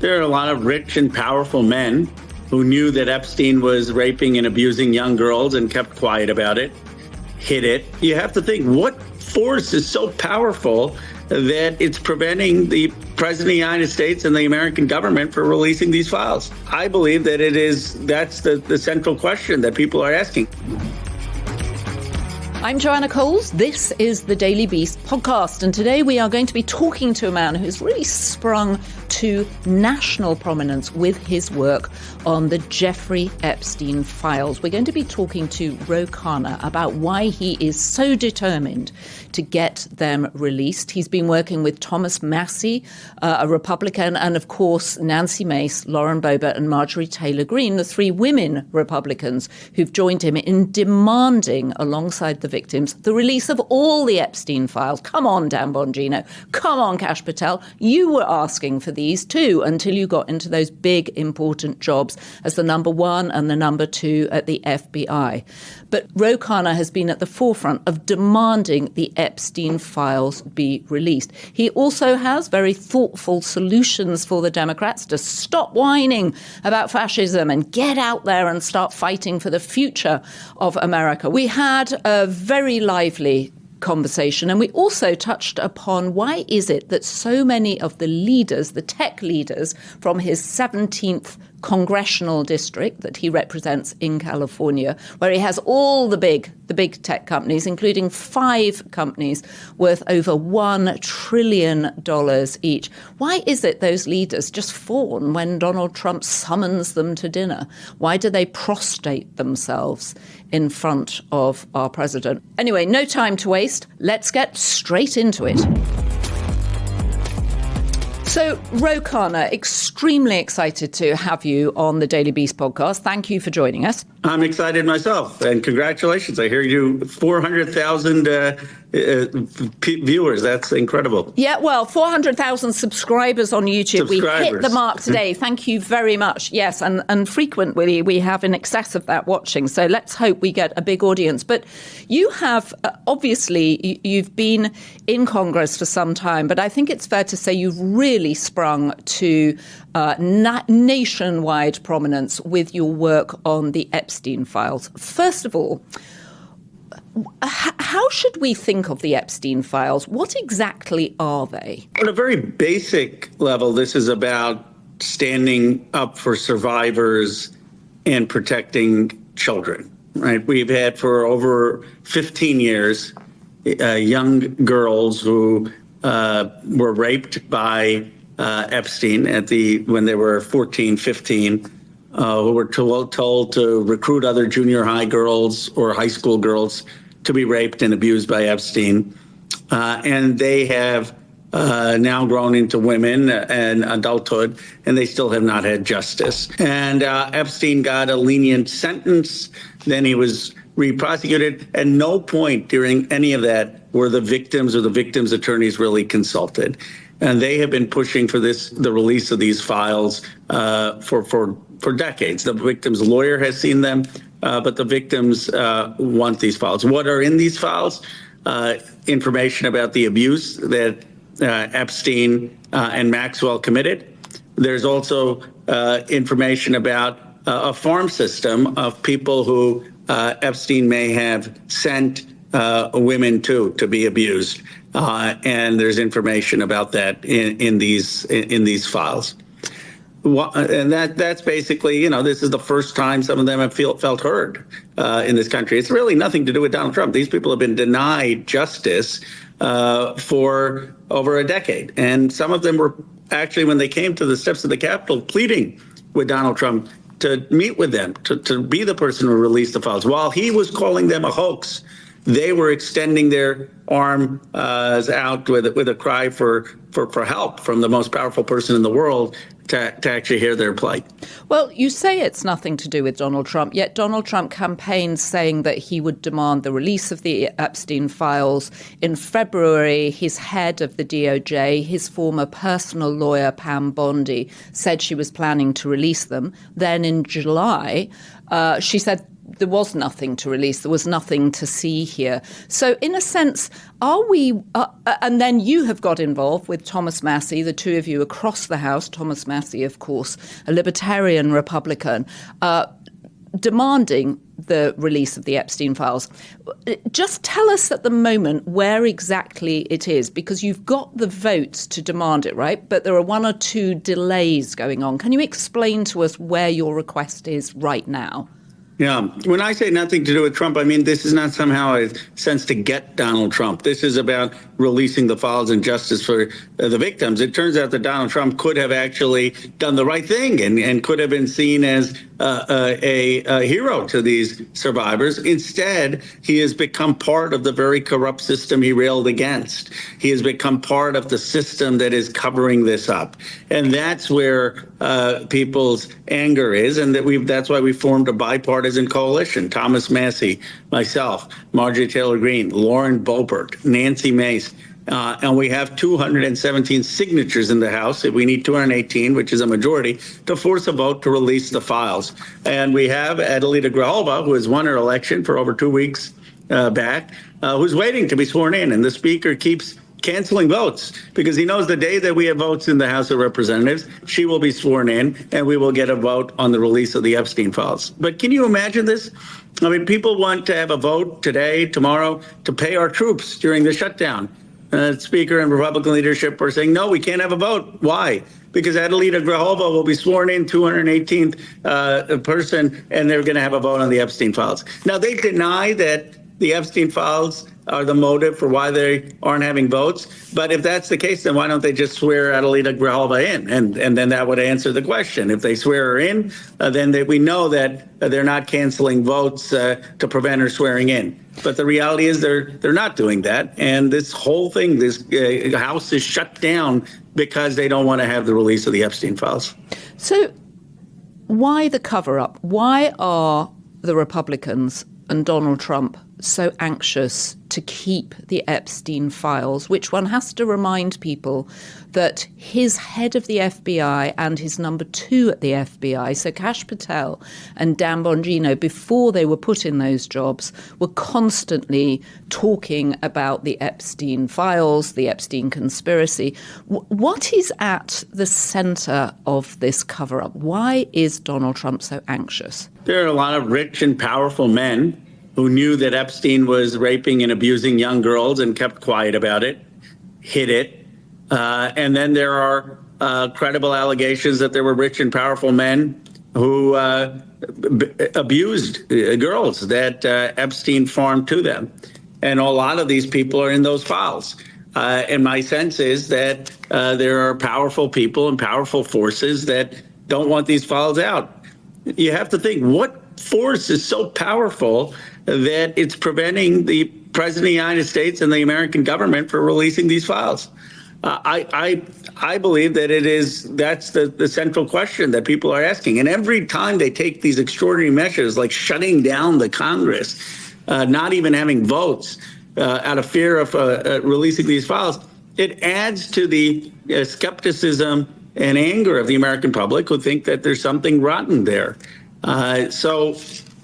There are a lot of rich and powerful men who knew that Epstein was raping and abusing young girls and kept quiet about it, hid it. You have to think, what force is so powerful that it's preventing the President of the United States and the American government from releasing these files? I believe that that's the central question that people are asking. I'm Joanna Coles. This is the Daily Beast podcast, and today we are going to be talking to a man who's really sprung to national prominence with his work on the Jeffrey Epstein files. We're going to be talking to Khanna about why he is so determined to get them released. He's been working with Thomas Massie, a Republican, and of course Nancy Mace, Lauren Boebert, and Marjorie Taylor Greene, the three women Republicans who've joined him in demanding, alongside the victims, the release of all the Epstein files. Come on, Dan Bongino. Come on, Kash Patel. You were asking for these too until you got into those big, important jobs as the number one and the number two at the FBI. But Khanna has been at the forefront of demanding the Epstein files be released. He also has very thoughtful solutions for the Democrats to stop whining about fascism and get out there and start fighting for the future of America. We had a very lively conversation, and we also touched upon why is it that so many of the leaders, the tech leaders from his 17th congressional district that he represents in California, where he has all the big tech companies, including 5 companies worth over $1 trillion each. Why is it those leaders just fawn when Donald Trump summons them to dinner? Why do they prostrate themselves in front of our president? Anyway, no time to waste. Let's get straight into it. So, Khanna, extremely excited to have you on the Daily Beast podcast. Thank you for joining us. I'm excited myself, and congratulations. I hear you 400,000 viewers. That's incredible. Yeah, well, 400,000 subscribers on YouTube. We hit the mark today. Thank you very much. Yes, and frequently we have in excess of that watching. So let's hope we get a big audience. But you have, obviously, you've been in Congress for some time, but I think it's fair to say you've really sprung to nationwide prominence with your work on the Epstein files. First of all, how should we think of the Epstein files? What exactly are they? On a very basic level, this is about standing up for survivors and protecting children, right? We've had for over 15 years young girls who were raped by Epstein when they were 14, 15, who were told to recruit other junior high girls or high school girls to be raped and abused by Epstein. And they have now grown into women and adulthood, and they still have not had justice. And Epstein got a lenient sentence. Then he was re-prosecuted. At no point during any of that were the victims or the victims' attorneys really consulted. And they have been pushing for the release of these files for decades. The victim's lawyer has seen them, but the victims want these files. What are in these files? Information about the abuse that Epstein and Maxwell committed. There's also information about a farm system of people who Epstein may have sent women to be abused. And there's information about that in these files. And that's basically, this is the first time some of them have felt heard in this country. It's really nothing to do with Donald Trump. These people have been denied justice for over a decade. And some of them were actually, when they came to the steps of the Capitol, pleading with Donald Trump to meet with them, to be the person who released the files. While he was calling them a hoax, they were extending their arm out with a cry for help from the most powerful person in the world to actually hear their plight. Well, you say it's nothing to do with Donald Trump, yet Donald Trump campaigned saying that he would demand the release of the Epstein files. In February, his head of the DOJ, his former personal lawyer, Pam Bondi, said she was planning to release them. Then in July, she said there was nothing to release. There was nothing to see here. So in a sense, are we, and then you have got involved with Thomas Massie, the two of you across the House, Thomas Massie, of course, a libertarian Republican, demanding the release of the Epstein files. Just tell us at the moment where exactly it is, because you've got the votes to demand it, right? But there are one or two delays going on. Can you explain to us where your request is right now? Yeah. When I say nothing to do with Trump, I mean, this is not somehow a sense to get Donald Trump. This is about releasing the files and justice for the victims. It turns out that Donald Trump could have actually done the right thing and could have been seen as a hero to these survivors. Instead, he has become part of the very corrupt system he railed against. He has become part of the system that is covering this up. And that's where people's anger is. And that's why we formed a bipartisan coalition. Thomas Massie, myself, Marjorie Taylor Greene, Lauren Boebert, Nancy Mace. And we have 217 signatures in the House. We need 218, which is a majority, to force a vote to release the files. And we have Adelita Grijalva, who has won her election for over 2 weeks back, who's waiting to be sworn in. And the Speaker keeps canceling votes because he knows the day that we have votes in the House of Representatives, she will be sworn in and we will get a vote on the release of the Epstein files. But can you imagine this? I mean, people want to have a vote today, tomorrow, to pay our troops during the shutdown. Speaker and Republican leadership are saying, no, we can't have a vote. Why? Because Adelita Grijalva will be sworn in, 218th person, and they're going to have a vote on the Epstein files. Now, they deny that the Epstein files are the motive for why they aren't having votes. But if that's the case, then why don't they just swear Adelita Grijalva in? And then that would answer the question. If they swear her in, then we know that they're not canceling votes to prevent her swearing in. But the reality is they're not doing that. And this whole thing, this House is shut down because they don't want to have the release of the Epstein files. So why the cover-up? Why are the Republicans and Donald Trump so anxious to keep the Epstein files, which one has to remind people that his head of the FBI and his number two at the FBI, so Kash Patel and Dan Bongino, before they were put in those jobs, were constantly talking about the Epstein files, the Epstein conspiracy. What is at the center of this cover-up? Why is Donald Trump so anxious? There are a lot of rich and powerful men who knew that Epstein was raping and abusing young girls and kept quiet about it, hid it. And then there are credible allegations that there were rich and powerful men who abused girls that Epstein farmed to them. And a lot of these people are in those files. And my sense is that there are powerful people and powerful forces that don't want these files out. You have to think, what force is so powerful that it's preventing the President of the United States and the American government from releasing these files? I believe that that's the central question that people are asking. And every time they take these extraordinary measures, like shutting down the Congress, not even having votes out of fear of releasing these files, it adds to the skepticism and anger of the American public who think that there's something rotten there. So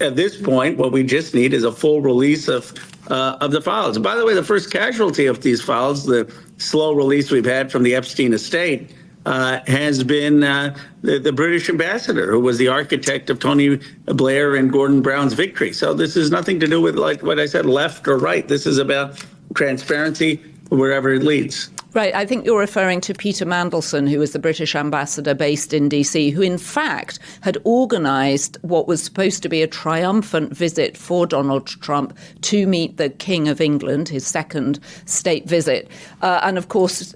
at this point, what we just need is a full release of the files. And by the way, the first casualty of these files, the slow release we've had from the Epstein estate, has been the British ambassador, who was the architect of Tony Blair and Gordon Brown's victory. So this is nothing to do with, like what I said, left or right. This is about transparency wherever it leads. Right. I think you're referring to Peter Mandelson, who was the British ambassador based in D.C., who in fact had organised what was supposed to be a triumphant visit for Donald Trump to meet the King of England, his second state visit. And of course,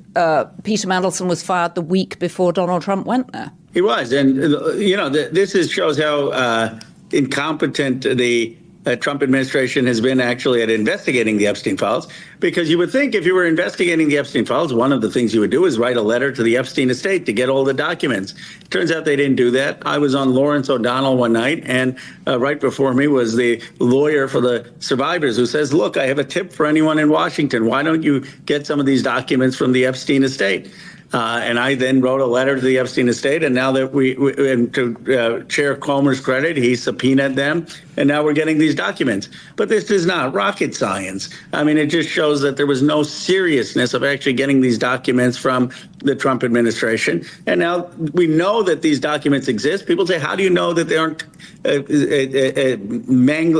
Peter Mandelson was fired the week before Donald Trump went there. He was. And, this shows how incompetent the Trump administration has been actually at investigating the Epstein files, because you would think if you were investigating the Epstein files, one of the things you would do is write a letter to the Epstein estate to get all the documents. Turns out they didn't do that. I was on Lawrence O'Donnell one night, and right before me was the lawyer for the survivors who says, look, I have a tip for anyone in Washington. Why don't you get some of these documents from the Epstein estate? And I then wrote a letter to the Epstein estate. And now that and to Chair Comer's credit, he subpoenaed them. And now we're getting these documents. But this is not rocket science. I mean, it just shows that there was no seriousness of actually getting these documents from the Trump administration. And now we know that these documents exist. People say, how do you know that they aren't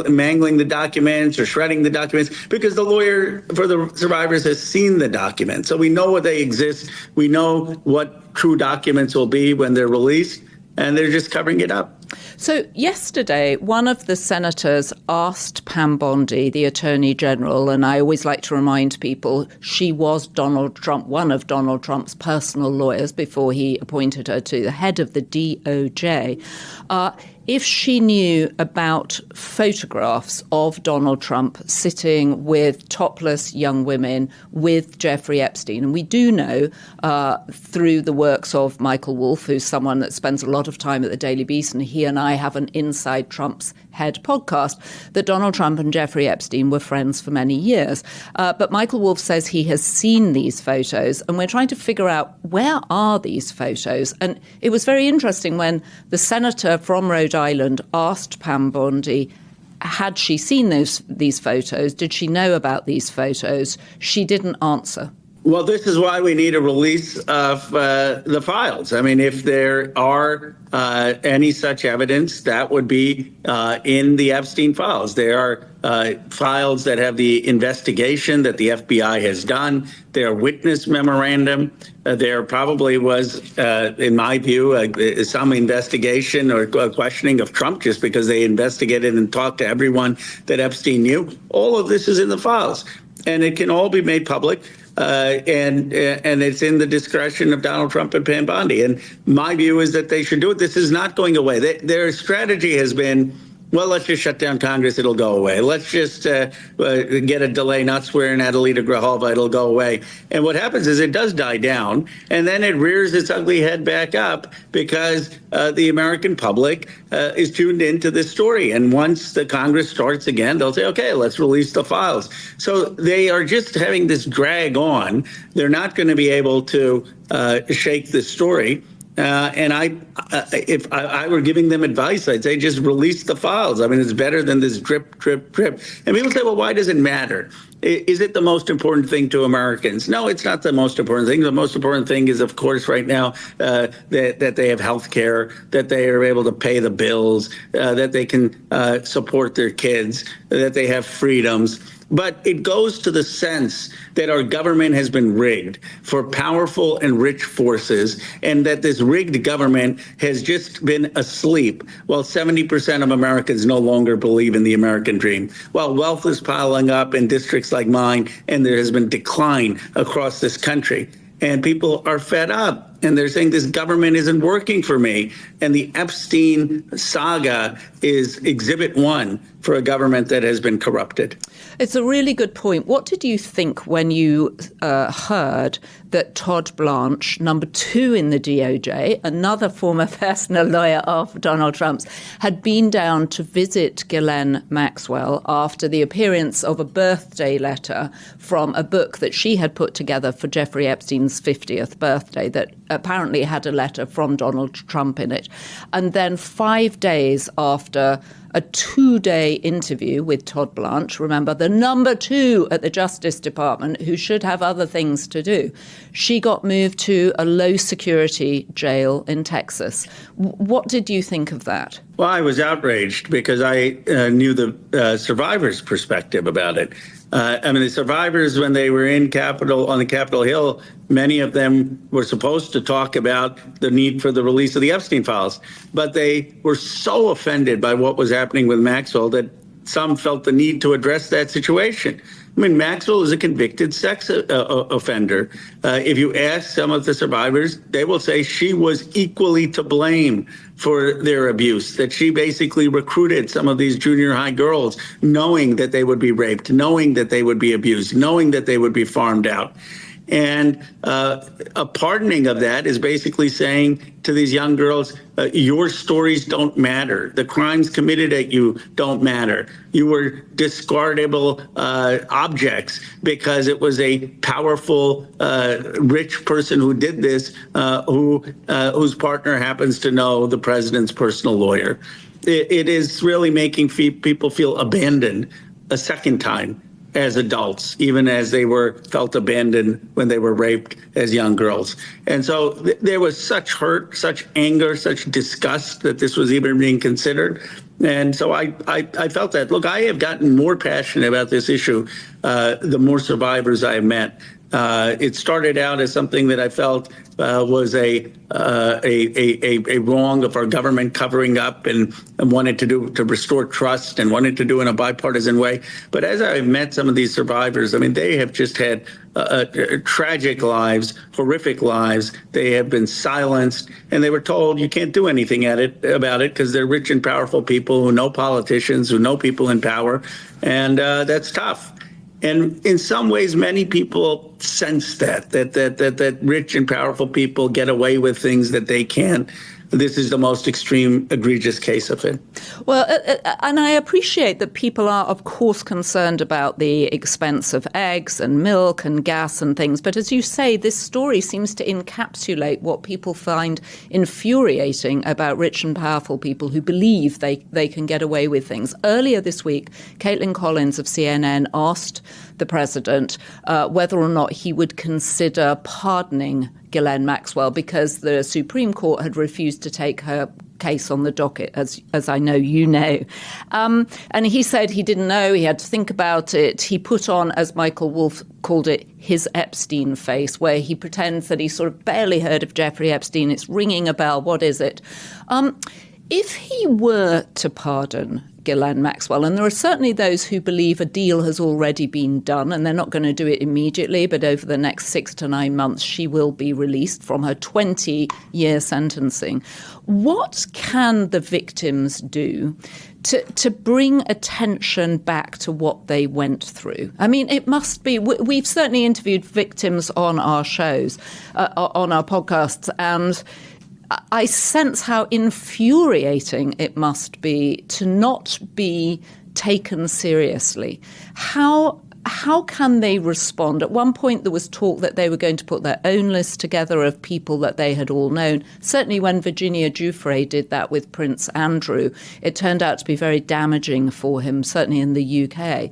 mangling the documents or shredding the documents? Because the lawyer for the survivors has seen the documents. So we know what they exist. We know what true documents will be when they're released, and they're just covering it up. So yesterday, one of the senators asked Pam Bondi, the Attorney General, and I always like to remind people she was Donald Trump, one of Donald Trump's personal lawyers before he appointed her to the head of the DOJ, if she knew about photographs of Donald Trump sitting with topless young women with Jeffrey Epstein. And we do know through the works of Michael Wolff, who's someone that spends a lot of time at the Daily Beast, and he and I have an Inside Trump's Head podcast, that Donald Trump and Jeffrey Epstein were friends for many years. But Michael Wolff says he has seen these photos, and we're trying to figure out where are these photos. And it was very interesting when the senator from Rhode Island asked Pam Bondi, had she seen these photos? Did she know about these photos? She didn't answer. Well, this is why we need a release of the files. I mean, if there are any such evidence, that would be in the Epstein files. There are files that have the investigation that the FBI has done. There are witness memorandum. There probably was, in my view, some investigation or questioning of Trump just because they investigated and talked to everyone that Epstein knew. All of this is in the files, and it can all be made public. And it's in the discretion of Donald Trump and Pam Bondi. And my view is that they should do it. This is not going away. Their strategy has been, well, let's just shut down Congress. It'll go away. Let's just get a delay, not swearing at Alita Grijalva. It'll go away. And what happens is it does die down, and then it rears its ugly head back up because the American public is tuned into this story. And once the Congress starts again, they'll say, OK, let's release the files. So they are just having this drag on. They're not going to be able to shake this story. And if I were giving them advice, I'd say just release the files. I mean, it's better than this drip, drip, drip. And people say, well, why does it matter? Is it the most important thing to Americans? No, it's not the most important thing. The most important thing is, of course, right now that they have health care, that they are able to pay the bills, that they can support their kids, that they have freedoms. But it goes to the sense that our government has been rigged for powerful and rich forces, and that this rigged government has just been asleep while 70% of Americans no longer believe in the American dream. While wealth is piling up in districts like mine, and there has been decline across this country. And people are fed up, and they're saying this government isn't working for me. And the Epstein saga is exhibit one for a government that has been corrupted. It's a really good point. What did you think when you heard that Todd Blanche, number 2 in the DOJ, another former personal lawyer of Donald Trump's, had been down to visit Ghislaine Maxwell after the appearance of a birthday letter from a book that she had put together for Jeffrey Epstein's 50th birthday that apparently had a letter from Donald Trump in it. And then 5 days after a 2-day interview with Todd Blanche, remember, the number 2 at the Justice Department, who should have other things to do, she got moved to a low-security jail in Texas. What did you think of that? Well, I was outraged because I knew the survivors' perspective about it. I mean, the survivors, when they were on the Capitol Hill, many of them were supposed to talk about the need for the release of the Epstein files. But they were so offended by what was happening with Maxwell that some felt the need to address that situation. I mean, Maxwell is a convicted sex offender. If you ask some of the survivors, they will say she was equally to blame for their abuse, that she basically recruited some of these junior high girls knowing that they would be raped, knowing that they would be abused, knowing that they would be farmed out. And a pardoning of that is basically saying to these young girls, your stories don't matter. The crimes committed at you don't matter. You were discardable objects because it was a powerful, rich person who did this, whose partner happens to know the president's personal lawyer. It is really making people feel abandoned a second time as adults, even as they felt abandoned when they were raped as young girls. And so there was such hurt, such anger, such disgust that this was even being considered. And so I felt that. Look, I have gotten more passionate about this issue the more survivors I have met. It started out as something that I felt was a wrong of our government covering up and wanted to restore trust and wanted to do in a bipartisan way. But as I've met some of these survivors, I mean, they have just had tragic lives, horrific lives. They have been silenced, and they were told you can't do anything about it because they're rich and powerful people who know politicians, who know people in power, and that's tough. And in some ways, many people sense that rich and powerful people get away with things that they can't. This is the most extreme, egregious case of it. Well, and I appreciate that people are, of course, concerned about the expense of eggs and milk and gas and things. But as you say, this story seems to encapsulate what people find infuriating about rich and powerful people who believe they can get away with things. Earlier this week, Caitlin Collins of CNN asked the president whether or not he would consider pardoning Ghislaine Maxwell because the Supreme Court had refused to take her case on the docket, as I know you know. And he said he didn't know, he had to think about it. He put on, as Michael Wolff called it, his Epstein face, where he pretends that he sort of barely heard of Jeffrey Epstein. It's ringing a bell. What is it? If he were to pardon Ghislaine Maxwell, and there are certainly those who believe a deal has already been done and they're not going to do it immediately, but over the next 6 to 9 months she will be released from her 20-year sentencing. What can the victims do to bring attention back to what they went through? I mean, it must be, we've certainly interviewed victims on our shows, on our podcasts, and I sense how infuriating it must be to not be taken seriously. How can they respond? At one point, there was talk that they were going to put their own list together of people that they had all known. Certainly when Virginia Giuffre did that with Prince Andrew, it turned out to be very damaging for him, certainly in the UK.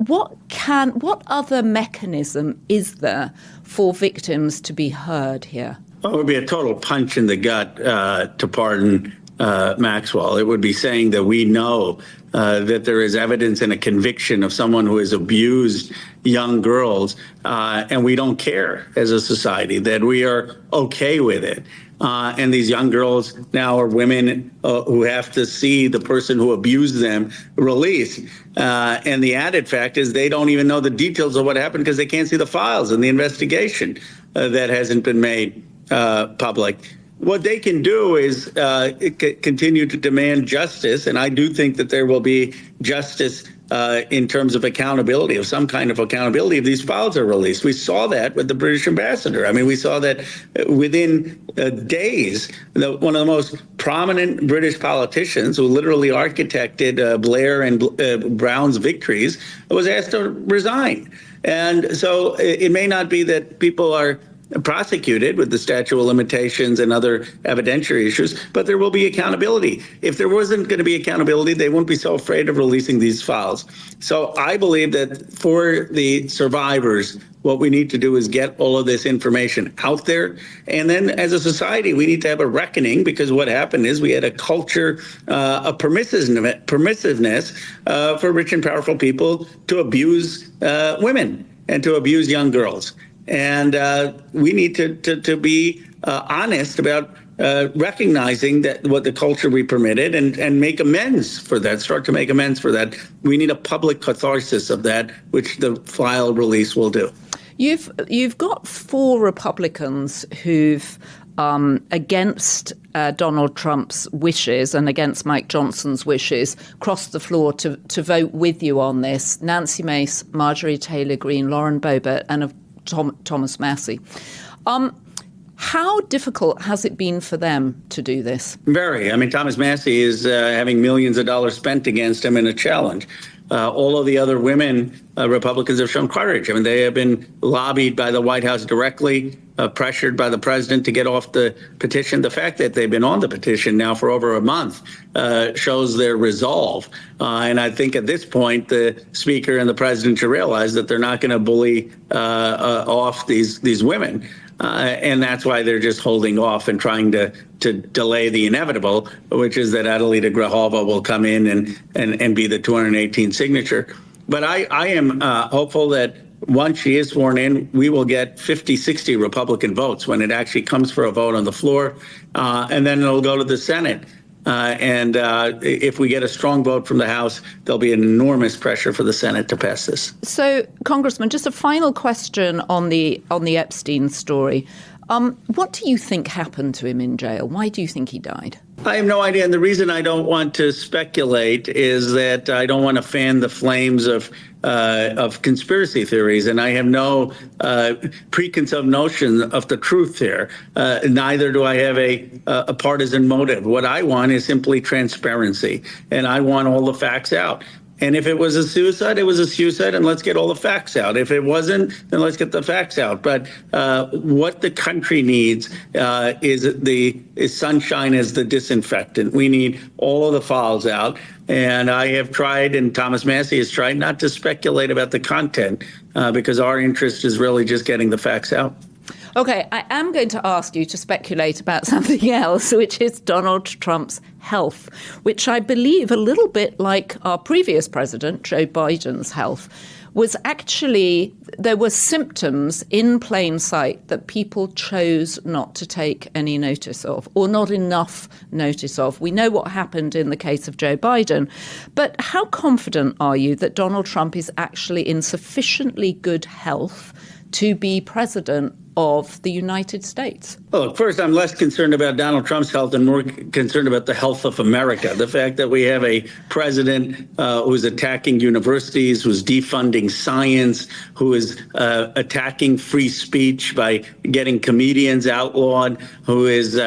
What other mechanism is there for victims to be heard here? Well, it would be a total punch in the gut to pardon Maxwell. It would be saying that we know that there is evidence and a conviction of someone who has abused young girls, and we don't care as a society, that we are okay with it. And these young girls now are women who have to see the person who abused them released. And the added fact is they don't even know the details of what happened because they can't see the files and the investigation that hasn't been made public. What they can do is continue to demand justice, and I do think that there will be justice in terms of accountability, of some kind of accountability, if these files are released. We saw that with the British ambassador. I mean, we saw that within days, one of the most prominent British politicians who literally architected Blair and Brown's victories was asked to resign. And so it may not be that people are prosecuted with the statute of limitations and other evidentiary issues, but there will be accountability. If there wasn't going to be accountability, they wouldn't be so afraid of releasing these files. So I believe that for the survivors, what we need to do is get all of this information out there. And then as a society, we need to have a reckoning, because what happened is we had a culture of permissiveness for rich and powerful people to abuse women and to abuse young girls. And we need to be honest about recognizing that what the culture we permitted and make amends for that, start to make amends for that. We need a public catharsis of that, which the file release will do. You've got 4 Republicans who've against Donald Trump's wishes and against Mike Johnson's wishes, crossed the floor to vote with you on this. Nancy Mace, Marjorie Taylor Greene, Lauren Boebert, and of Thomas Massie. How difficult has it been for them to do this? Very. I mean, Thomas Massie is having millions of dollars spent against him in a challenge. All of the other women Republicans have shown courage. I mean, they have been lobbied by the White House directly, pressured by the president to get off the petition. The fact that they've been on the petition now for over a month shows their resolve. And I think at this point, the speaker and the president should realize that they're not going to bully off these women. And that's why they're just holding off and trying to delay the inevitable, which is that Adelita Grijalva will come in and be the 218 signature. But I am hopeful that once she is sworn in, we will get 50, 60 Republican votes when it actually comes for a vote on the floor. And then it'll go to the Senate. And if we get a strong vote from the House, there'll be an enormous pressure for the Senate to pass this. So, Congressman, just a final question on the Epstein story. What do you think happened to him in jail? Why do you think he died? I have no idea. And the reason I don't want to speculate is that I don't want to fan the flames of conspiracy theories. And I have no preconceived notion of the truth here. Neither do I have a partisan motive. What I want is simply transparency. And I want all the facts out. And if it was a suicide, it was a suicide, and let's get all the facts out. If it wasn't, then let's get the facts out. But what the country needs is sunshine as the disinfectant. We need all of the files out. And I have tried, and Thomas Massie has tried, not to speculate about the content because our interest is really just getting the facts out. OK, I am going to ask you to speculate about something else, which is Donald Trump's health, which I believe, a little bit like our previous president, Joe Biden's health, was actually, there were symptoms in plain sight that people chose not to take any notice of, or not enough notice of. We know what happened in the case of Joe Biden. But how confident are you that Donald Trump is actually in sufficiently good health to be president of the United States? Well, first, I'm less concerned about Donald Trump's health and more concerned about the health of America. The fact that we have a president who's attacking universities, who's defunding science, who is attacking free speech by getting comedians outlawed, who is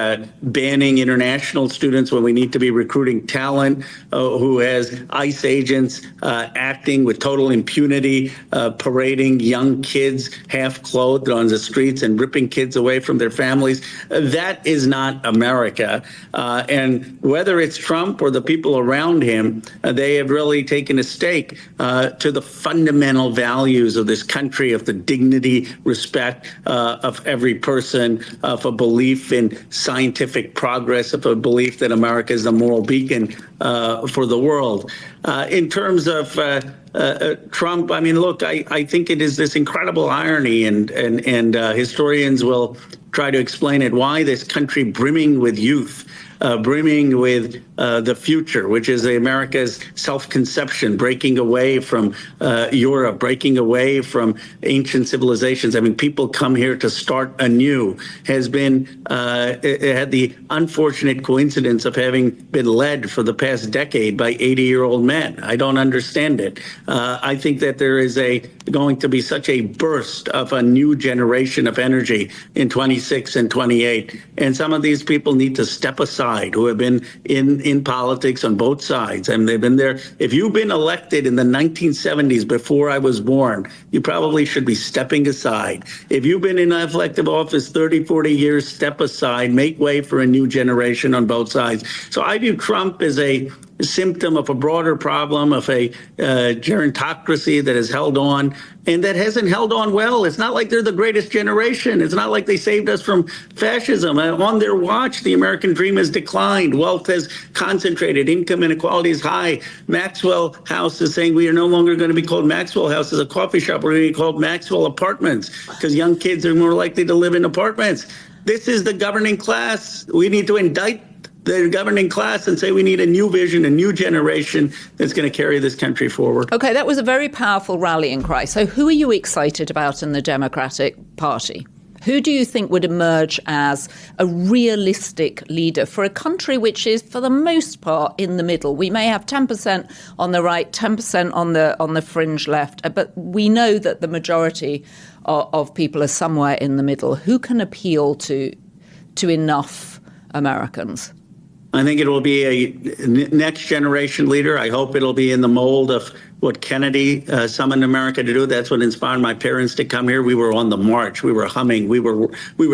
banning international students when we need to be recruiting talent, who has ICE agents acting with total impunity, parading young kids half-clothed on the streets and ripping kids away from their families. That is not America. And whether it's Trump or the people around him, they have really taken a stake to the fundamental values of this country, of the dignity, respect of every person, of a belief in scientific progress, of a belief that America is a moral beacon for the world. In terms of Trump, I mean, look, I think it is this incredible irony, and historians will try to explain it, why this country brimming with youth, brimming with the future, which is America's self-conception, breaking away from Europe, breaking away from ancient civilizations. I mean, people come here to start anew, has been had the unfortunate coincidence of having been led for the past decade by 80-year-old men. I don't understand it. I think that there is going to be such a burst of a new generation of energy in 26 and 28. And some of these people need to step aside, who have been in politics on both sides. I mean, they've been there. If you've been elected in the 1970s before I was born, you probably should be stepping aside. If you've been in elective office 30, 40 years, step aside, make way for a new generation on both sides. So I view Trump as a symptom of a broader problem, of a gerontocracy that has held on and that hasn't held on well. It's not like they're the greatest generation. It's not like they saved us from fascism. On their watch, the American dream has declined. Wealth has concentrated. Income inequality is high. Maxwell House is saying we are no longer going to be called Maxwell House as a coffee shop. We're going to be called Maxwell Apartments because young kids are more likely to live in apartments. This is the governing class. We need to indict the governing class and say we need a new vision, a new generation that's going to carry this country forward. OK, that was a very powerful rallying cry. So who are you excited about in the Democratic Party? Who do you think would emerge as a realistic leader for a country which is, for the most part, in the middle? We may have 10% on the right, 10% on the fringe left, but we know that the majority of people are somewhere in the middle. Who can appeal to enough Americans? I think it will be a next generation leader. I hope it'll be in the mold of what Kennedy summoned America to do. That's what inspired my parents to come here. We were on the march. We were humming. We were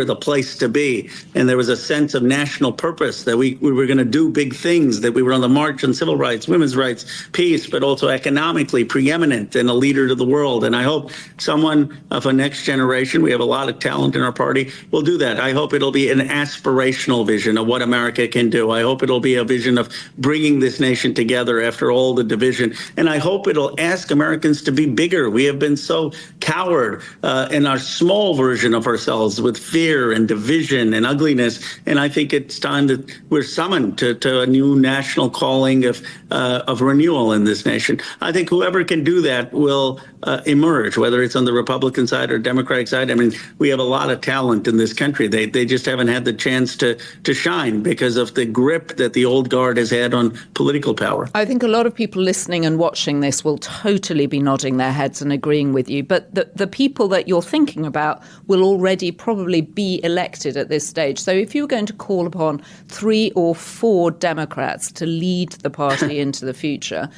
the place to be. And there was a sense of national purpose that we were going to do big things, that we were on the march on civil rights, women's rights, peace, but also economically preeminent and a leader to the world. And I hope someone of a next generation, we have a lot of talent in our party, will do that. I hope it'll be an aspirational vision of what America can do. I hope it'll be a vision of bringing this nation together after all the division. And I hope it'll ask Americans to be bigger. We have been so coward in our small version of ourselves with fear and division and ugliness. And I think it's time that we're summoned to a new national calling of renewal in this nation. I think whoever can do that will emerge, whether it's on the Republican side or Democratic side. I mean, we have a lot of talent in this country. They just haven't had the chance to shine because of the grip that the old guard has had on political power. I think a lot of people listening and watching this will totally be nodding their heads and agreeing with you. But the people that you're thinking about will already probably be elected at this stage. So if you were going to call upon 3 or 4 Democrats to lead the party into the future,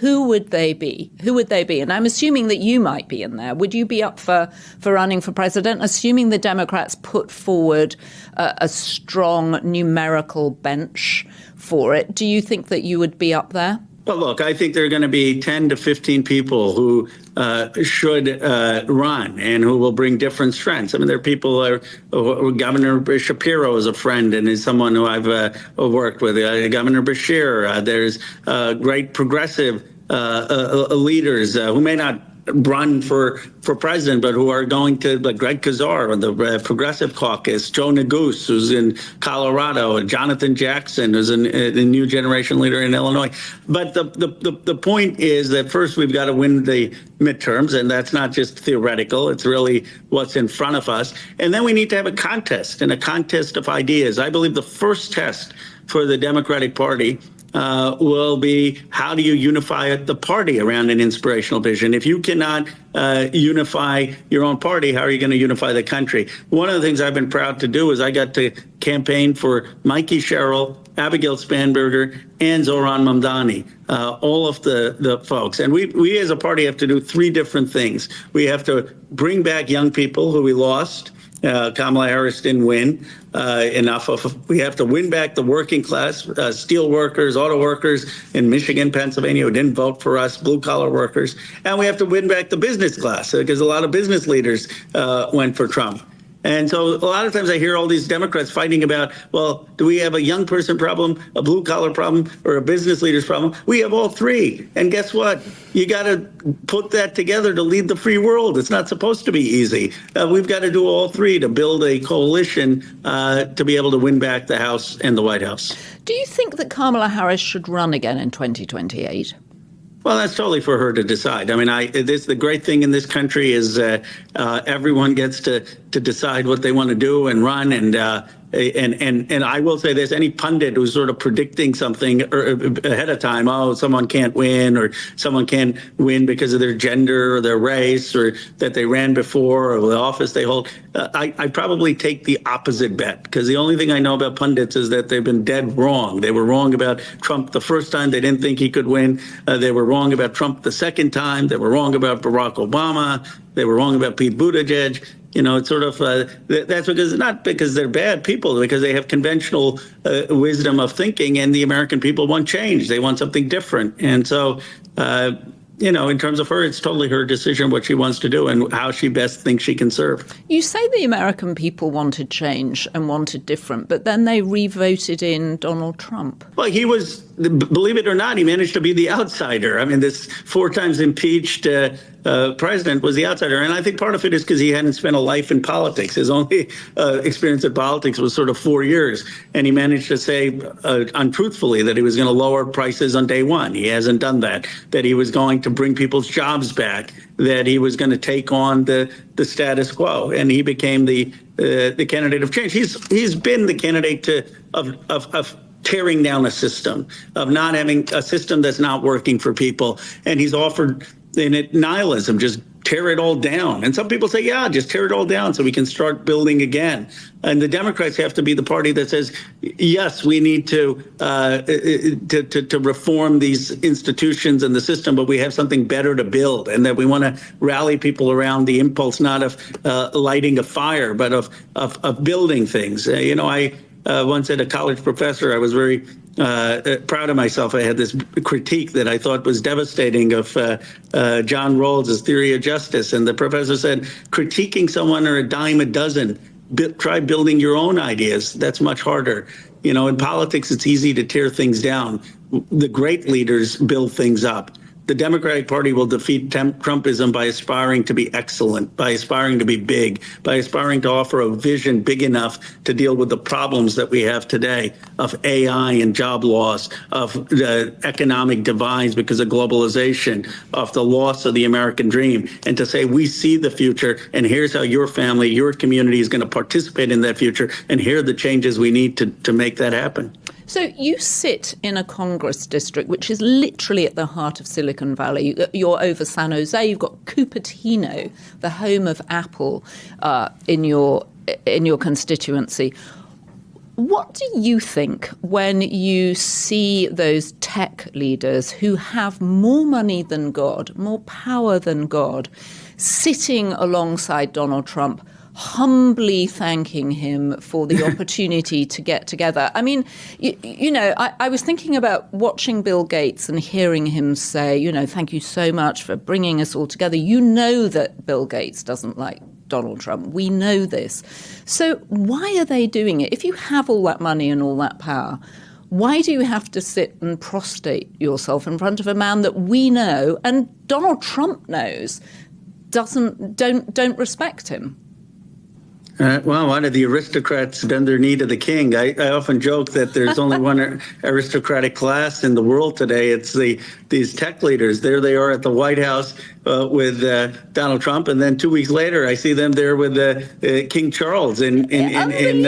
who would they be? Who would they be? And I'm assuming that you might be in there. Would you be up for running for president, assuming the Democrats put forward a strong numerical bench for it? Do you think that you would be up there? Well, look, I think there are going to be 10 to 15 people who should run and who will bring different strengths. I mean, there are people, Governor Shapiro is a friend and is someone who I've worked with. Governor Beshear, there's great progressive leaders who may not run for president, but who are going to, like Greg Kazar on the Progressive Caucus, Joe Neguse, who's in Colorado, and Jonathan Jackson, who's a new generation leader in Illinois. But the point is that first we've got to win the midterms, and that's not just theoretical. It's really what's in front of us. And then we need to have a contest, and a contest of ideas. I believe the first test for the Democratic Party will be, how do you unify the party around an inspirational vision? If you cannot unify your own party, how are you going to unify the country? One of the things I've been proud to do is I got to campaign for Mikey Sherrill, Abigail Spanberger, and Zohran Mamdani, all of the folks. And we as a party have to do 3 different things. We have to bring back young people who we lost. Kamala Harris didn't win enough of. We have to win back the working class, steel workers, auto workers in Michigan, Pennsylvania who didn't vote for us, blue collar workers. And we have to win back the business class because a lot of business leaders went for Trump. And so a lot of times I hear all these Democrats fighting about, well, do we have a young person problem, a blue collar problem, or a business leaders problem? We have all 3. And guess what? You got to put that together to lead the free world. It's not supposed to be easy. We've got to do all 3 to build a coalition to be able to win back the House and the White House. Do you think that Kamala Harris should run again in 2028? Well, that's totally for her to decide. I mean, the great thing in this country is everyone gets to decide what they want to do and run. And I will say this, any pundit who's sort of predicting something ahead of time, oh, someone can't win or someone can't win because of their gender or their race or that they ran before or the office they hold, I probably take the opposite bet, because the only thing I know about pundits is that they've been dead wrong. They were wrong about Trump the first time. They didn't think he could win. They were wrong about Trump the second time. They were wrong about Barack Obama. They were wrong about Pete Buttigieg. You know, it's sort of that's because not because they're bad people, because they have conventional wisdom of thinking, and the American people want change. They want something different. And so, in terms of her, it's totally her decision what she wants to do and how she best thinks she can serve. You say the American people wanted change and wanted different, but then they re-voted in Donald Trump. Well, he was believe it or not, he managed to be the outsider. I mean, this 4 times impeached president was the outsider. And I think part of it is because he hadn't spent a life in politics. His only experience in politics was sort of 4 years. And he managed to say untruthfully that he was going to lower prices on day one. He hasn't done that, that he was going to bring people's jobs back, that he was going to take on the status quo. And he became the candidate of change. He's been the candidate of tearing down a system, of not having a system that's not working for people. And he's offered in it nihilism, just tear it all down. And some people say, yeah, just tear it all down so we can start building again. And the Democrats have to be the party that says, yes, we need to reform these institutions and the system, but we have something better to build, and that we want to rally people around the impulse, not of lighting a fire, but of building things. I once had a college professor, I was very proud of myself. I had this critique that I thought was devastating of John Rawls' theory of justice. And the professor said, critiquing someone or a dime a dozen, try building your own ideas. That's much harder. In politics, it's easy to tear things down. The great leaders build things up. The Democratic Party will defeat Trumpism by aspiring to be excellent, by aspiring to be big, by aspiring to offer a vision big enough to deal with the problems that we have today of AI and job loss, of the economic divides because of globalization, of the loss of the American dream, and to say, we see the future, and here's how your family, your community is going to participate in that future, and here are the changes we need to make that happen. So you sit in a Congress district which is literally at the heart of Silicon Valley. You're over San Jose. You've got Cupertino, the home of Apple, in your constituency. What do you think when you see those tech leaders who have more money than God, more power than God, sitting alongside Donald Trump, humbly thanking him for the opportunity to get together? I mean, I was thinking about watching Bill Gates and hearing him say, thank you so much for bringing us all together. That Bill Gates doesn't like Donald Trump. We know this. So why are they doing it? If you have all that money and all that power, why do you have to sit and prostrate yourself in front of a man that we know and Donald Trump knows don't respect him? Well, why do the aristocrats bend their knee to the king? I often joke that there's only one aristocratic class in the world today. It's these tech leaders. There they are at the White House with Donald Trump, and then 2 weeks later, I see them there with King Charles in England.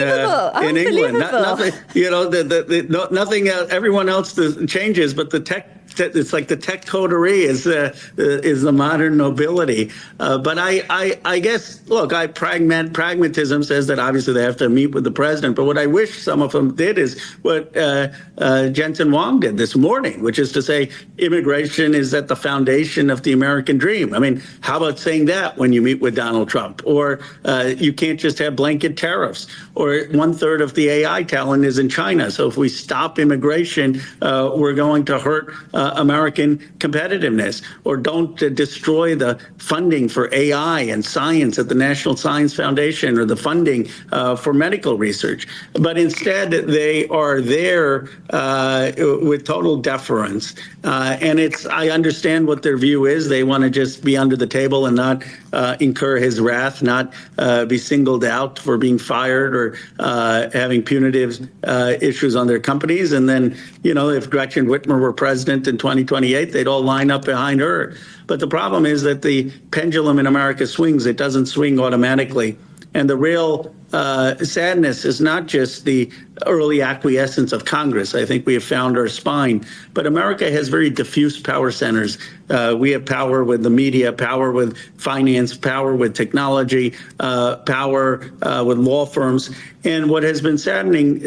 Nothing. Everyone else changes, but the tech. It's like the tech coterie is the modern nobility. But I guess, look, pragmatism says that obviously they have to meet with the president. But what I wish some of them did is what Jensen Huang did this morning, which is to say immigration is at the foundation of the American dream. I mean, how about saying that when you meet with Donald Trump? Or you can't just have blanket tariffs. Or 1/3 of the AI talent is in China. So if we stop immigration, we're going to hurt American competitiveness. Or don't destroy the funding for AI and science at the National Science Foundation, or the funding for medical research. But instead, they are there with total deference. And I understand what their view is. They want to just be under the table and not incur his wrath, not be singled out for being fired or having punitive issues on their companies. And then, if Gretchen Whitmer were president in 2028, they'd all line up behind her. But the problem is that the pendulum in America swings. It doesn't swing automatically. And the real sadness is not just the early acquiescence of Congress. I think we have found our spine. But America has very diffuse power centers. We have power with the media, power with finance, power with technology, power with law firms. And what has been saddening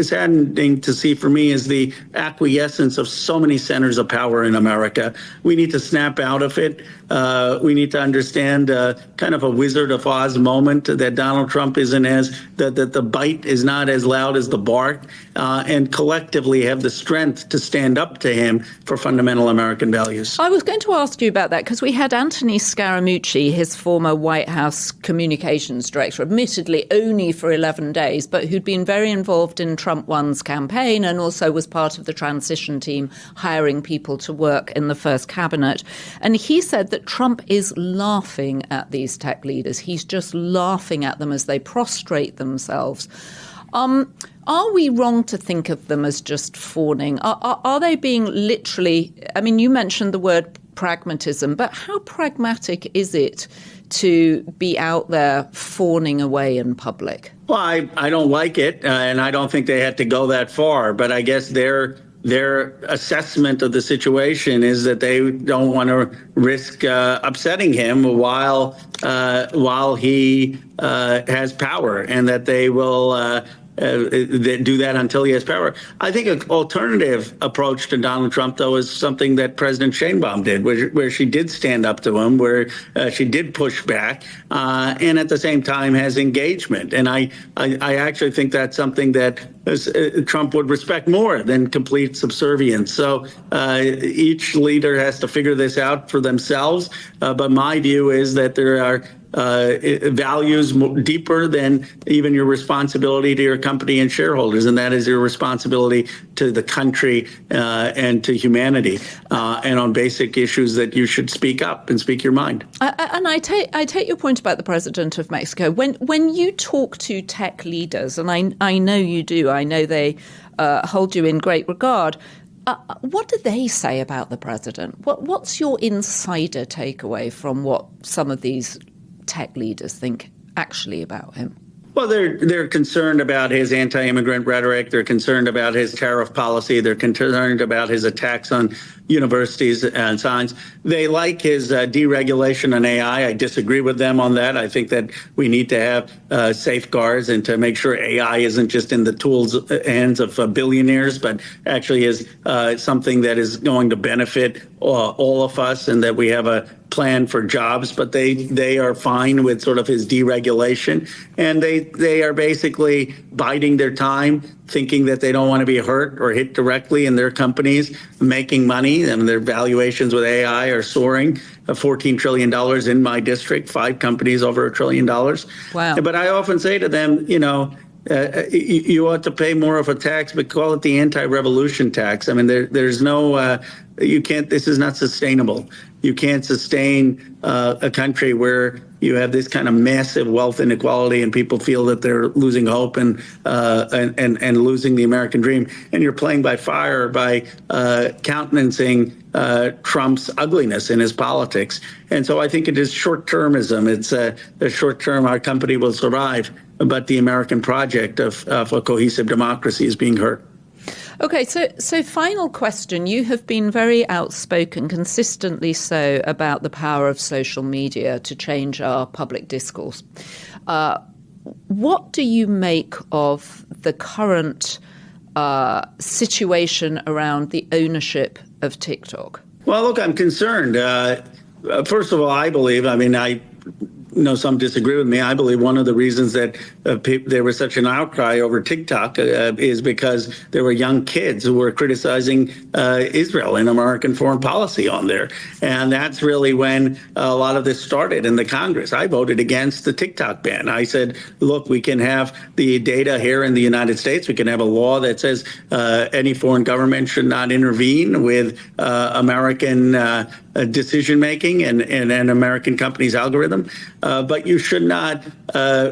to see for me is the acquiescence of so many centers of power in America. We need to snap out of it. We need to understand kind of a Wizard of Oz moment that Donald Trump isn't as that the bite is not as loud as the bark, and collectively have the strength to stand up to him for fundamental American values. I was going to ask you about that because we had Anthony Scaramucci, his former White House communications director, admittedly only for 11 days, but who'd been very involved in Trump 1's campaign and also was part of the transition team hiring people to work in the first cabinet. And he said that Trump is laughing at these tech leaders. He's just laughing at them as they prostrate themselves. Are we wrong to think of them as just fawning? Are they being literally, I mean, you mentioned the word pragmatism, but how pragmatic is it to be out there fawning away in public? Well, I don't like it, and I don't think they had to go that far, but I guess their assessment of the situation is that they don't want to risk upsetting him while he has power, and that they will do that until he has power. I think an alternative approach to Donald Trump, though, is something that President Sheinbaum did, where she did stand up to him, where she did push back, and at the same time has engagement. And I actually think that's something that Trump would respect more than complete subservience. So each leader has to figure this out for themselves. But my view is that there are values deeper than even your responsibility to your company and shareholders, and that is your responsibility to the country and to humanity, and on basic issues that you should speak up and speak your mind. And I take your point about the president of Mexico. When you talk to tech leaders, and I know you do, I know they hold you in great regard. What do they say about the president? What's your insider takeaway from what some of these tech leaders think actually about him? Well, they're concerned about his anti-immigrant rhetoric. They're concerned about his tariff policy. They're concerned about his attacks on universities and science. They like his deregulation on AI. I disagree with them on that. I think that we need to have safeguards and to make sure AI isn't just in the hands of billionaires, but actually is something that is going to benefit all of us, and that we have a plan for jobs. But they are fine with sort of his deregulation, and they are basically biding their time, thinking that they don't want to be hurt or hit directly in their companies, making money, and their valuations with AI are soaring. $14 trillion in my district, 5 companies over $1 trillion. Wow. But I often say to them, you ought to pay more of a tax, but call it the anti-revolution tax. I mean, there's no, you can't, this is not sustainable. You can't sustain a country where you have this kind of massive wealth inequality and people feel that they're losing hope and losing the American dream. And you're playing by fire by countenancing Trump's ugliness in his politics. And so I think it is short-termism. It's a short-term, our company will survive, but the American project of a cohesive democracy is being hurt. Okay, so final question. You have been very outspoken, consistently so, about the power of social media to change our public discourse. What do you make of the current situation around the ownership of TikTok? Well, look, I'm concerned. First of all, I know some disagree with me. I believe one of the reasons that there was such an outcry over TikTok is because there were young kids who were criticizing Israel and American foreign policy on there. And that's really when a lot of this started in the Congress. I voted against the TikTok ban. I said, look, we can have the data here in the United States. We can have a law that says any foreign government should not intervene with American decision-making and an American company's algorithm. But you should not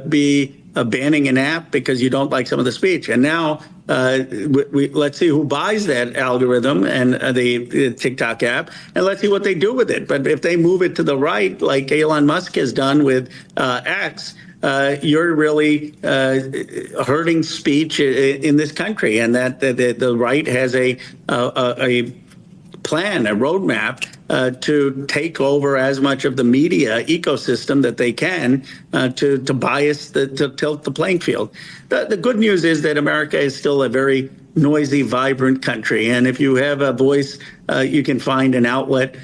be banning an app because you don't like some of the speech. And now let's see who buys that algorithm and the TikTok app, and let's see what they do with it. But if they move it to the right, like Elon Musk has done with X, you're really hurting speech in this country. And that the right has a plan, a roadmap to take over as much of the media ecosystem that they can to bias, to tilt the playing field. The good news is that America is still a very noisy, vibrant country. And if you have a voice, you can find an outlet,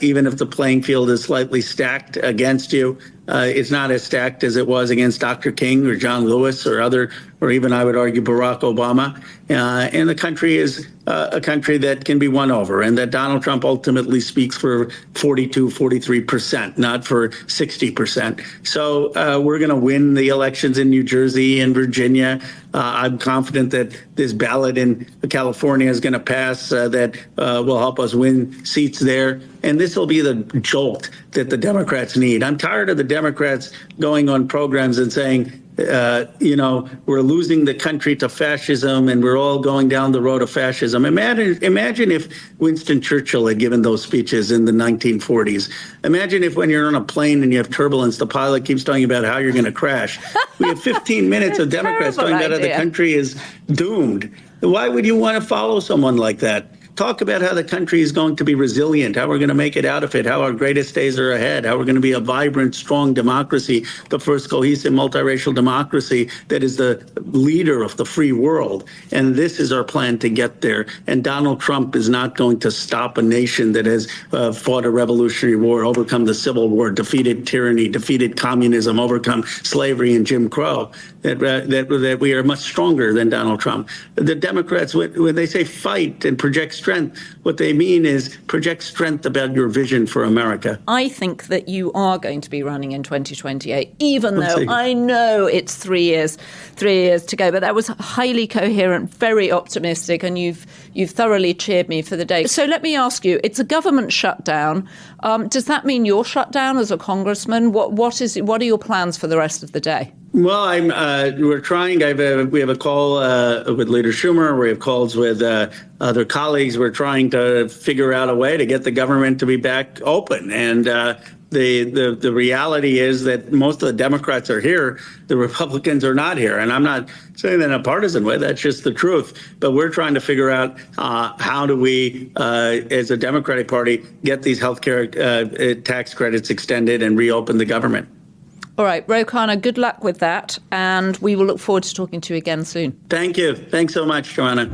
even if the playing field is slightly stacked against you. is not as stacked as it was against Dr. King or John Lewis or even I would argue Barack Obama. And the country is a country that can be won over, and that Donald Trump ultimately speaks for 43%, not for 60%. So we're going to win the elections in New Jersey and Virginia. I'm confident that this ballot in California is going to pass that will help us win seats there. And this will be the jolt that the Democrats need. I'm tired of the Democrats going on programs and saying, we're losing the country to fascism and we're all going down the road of fascism. Imagine if Winston Churchill had given those speeches in the 1940s. Imagine if when you're on a plane and you have turbulence, the pilot keeps talking about how you're going to crash. We have 15 minutes of Democrats talking about how the country is doomed. Why would you want to follow someone like that? Talk about how the country is going to be resilient, how we're going to make it out of it, how our greatest days are ahead, how we're going to be a vibrant, strong democracy, the first cohesive multiracial democracy that is the leader of the free world. And this is our plan to get there. And Donald Trump is not going to stop a nation that has fought a revolutionary war, overcome the Civil War, defeated tyranny, defeated communism, overcome slavery and Jim Crow. That we are much stronger than Donald Trump. The Democrats, when they say fight and project strength, what they mean is project strength about your vision for America. I think that you are going to be running in 2028, even though I know it's 3 years to go. But that was highly coherent, very optimistic, and you've thoroughly cheered me for the day. So let me ask you, it's a government shutdown. Does that mean you're shut down as a congressman? What are your plans for the rest of the day? Well, we're trying. We have a call with Leader Schumer. We have calls with other colleagues. We're trying to figure out a way to get the government to be back open. And the reality is that most of the Democrats are here. The Republicans are not here. And I'm not saying that in a partisan way. That's just the truth. But we're trying to figure out how do we, as a Democratic Party, get these health care tax credits extended and reopen the government. All right, Khanna, good luck with that. And we will look forward to talking to you again soon. Thank you. Thanks so much, Joanna.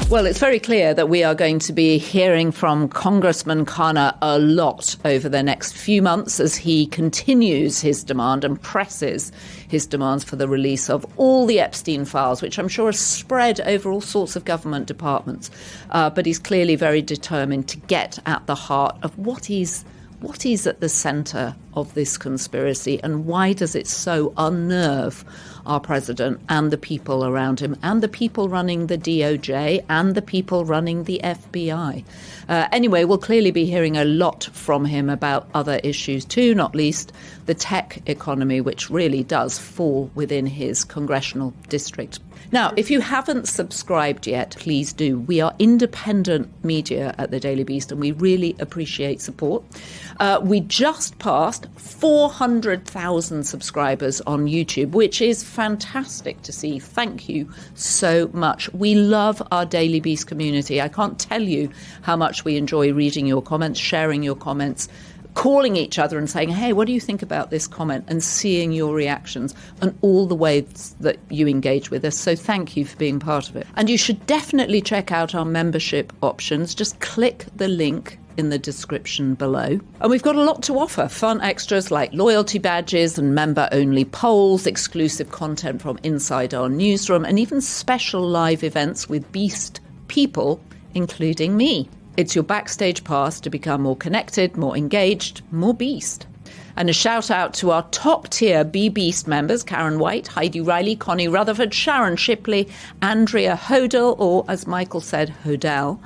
Well, it's very clear that we are going to be hearing from Congressman Khanna a lot over the next few months as he continues his demand and presses his demands for the release of all the Epstein files, which I'm sure are spread over all sorts of government departments. But he's clearly very determined to get at the heart of what is at the centre of this conspiracy and why does it so unnerve our president and the people around him and the people running the DOJ and the people running the FBI. Anyway, we'll clearly be hearing a lot from him about other issues too, not least the tech economy, which really does fall within his congressional district. Now, if you haven't subscribed yet, please do. We are independent media at The Daily Beast, and we really appreciate support. We just passed 400,000 subscribers on YouTube, which is fantastic to see. Thank you so much. We love our Daily Beast community. I can't tell you how much we enjoy reading your comments, sharing your comments, calling each other and saying, hey, what do you think about this comment, and seeing your reactions and all the ways that you engage with us. So thank you for being part of it. And you should definitely check out our membership options. Just click the link in the description below. And we've got a lot to offer. Fun extras like loyalty badges and member-only polls, exclusive content from inside our newsroom, and even special live events with Beast people, including me. It's your backstage pass to become more connected, more engaged, more Beast. And a shout out to our top tier Beast members, Karen White, Heidi Riley, Connie Rutherford, Sharon Shipley, Andrea Hodel, or as Michael said, Hodel,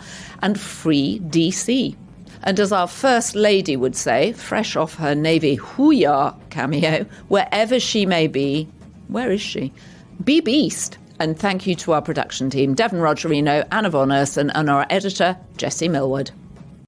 and Free DC. And as our First Lady would say, fresh off her Navy Hooyah cameo, wherever she may be, where is she? Be Beast. And thank you to our production team, Devon Rogerino, Anna Von Urson, and our editor, Jesse Millward.